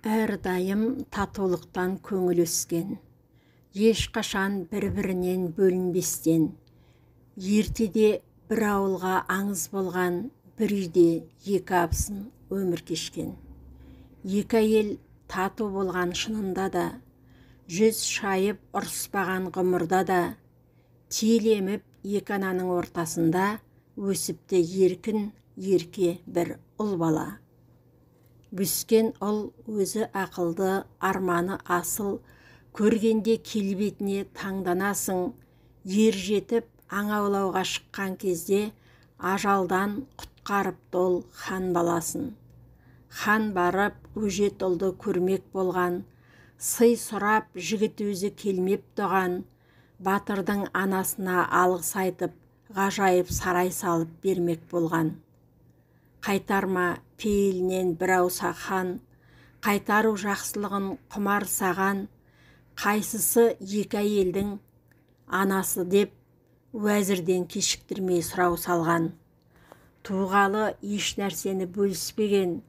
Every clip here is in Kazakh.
Әрдайым татулықтан көңіл өскен, ешқашан бір-бірінен бөлінбестен, ертеде бір ауылға аңыз болған, бір үйде екі абысын өмір кешкен. Екі әйел тату болған шынында да, жүз шайып ұрыспаған ғұмырда да, телеміп екі ананың ортасында өсіпті еркін, ерке бір ұл бала. Бүскен ұл өзі ақылды, арманы асыл, көргенде келбетіне таңданасың, ер жетіп аң аулауға шыққан кезде ажалдан құтқарыпты ол хан баласын. Хан барып өжет ұлды көрмек болған, сый сұрап жігіт өзі келмеп тұған, батырдың анасына алғыс айтып, ғажайып сарай салып бермек болған. Қайтарма пейілінен бір ауса хан, қайтару жақсылығын құмар саған, қайсысы екі әйелдің анасы деп, уәзірден кешіктірмей сұрау салған. Туғалы еш нәрсені бөліспеген,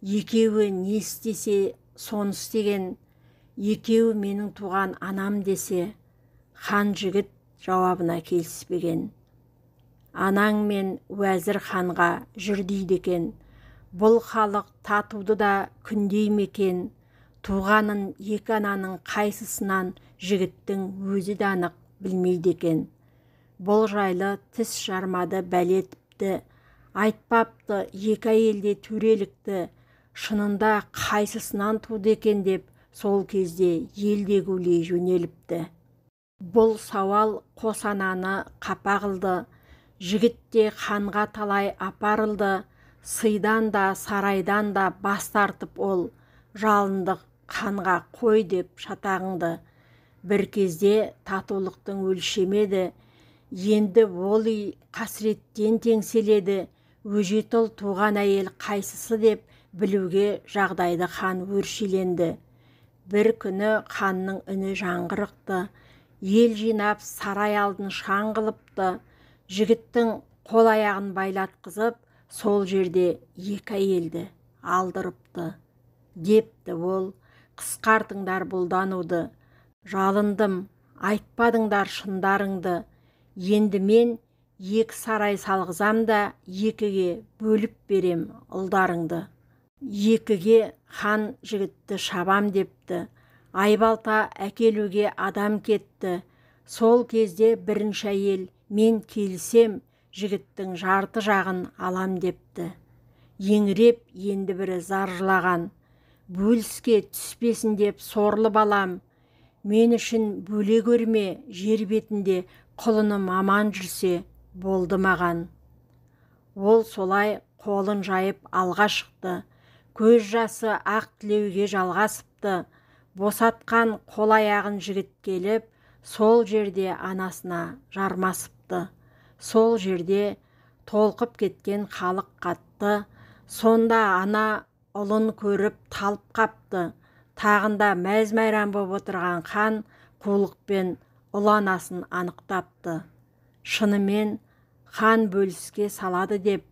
екеуі не істесе соны істеген, екеуі менің туған анам десе, хан жігіт жауабына келіспеген. Анаң мен уәзір ханға жүр дейді екен, бұл халық татуды да күндей мекен, туғанын екі ананың қайсысынан жігіттің өзі де анық білмейді екен. Бұл жайлы тіс жармады бәле тіпті, айтпапты екі әйелде төрелікті, шынында қайсысынан туды екен деп, сол кезде елде гулей жөнеліпті. Бұл сауал қос ананы қапа қылды, жігітте ханға талай апарылды, сыйдан да сарайдан да бас тартып ол, жалындық ханға қой деп шатағыңды. Бір кезде татулықтың өлшемеді, енді ол үй қасіреттен теңселеді, өжет ұл туған әйел қайсысы деп білуге жағдайды хан өршеленді. Бір күні ханның үні жаңғырықты, ел жинап сарай алдын шаң қылыпты, жігіттің қол аяғын байлатқызып, сол жерде екі әйелді алдырыпты. Депті ол, қысқартыңдар бұлдануды, жалындым, айтпадыңдар шындарыңды, енді мен екі сарай салғызам да, екіге бөліп берем ұлдарыңды. Екіге хан жігітті шабам депті, айбалта әкелуге адам кетті. Сол кезде бірінші әйел, мен келсем, жігіттің жарты жағын алам депті. Еңіреп енді бірі заржылаған, бөліске түспесін деп сорлы балам, мен үшін бөле көрме, жер бетінде құлыным аман жүрсе болды маған. Ол солай қолын жайып алға шықты, көз жасы ақ тілеуге жалғасыпты. Босатқан қол аяғын жігіт келіп, сол жерде анасына жармасыпты. Сол жерде толқып кеткен халық қатты, сонда ана ұлын көріп талып қапты. Тағында мәз-майрам боп отырған хан қулықпен ұл анасын анықтапты. Шынымен хан бөліске салады деп,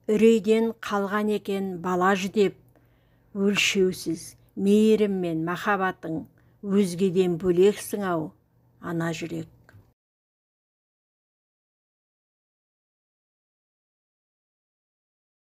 үрейден қалған екен бала жүдеп. Өлшеусіз мейірім мен махаббатың өзгеден бөлексің ау, ана жүрек.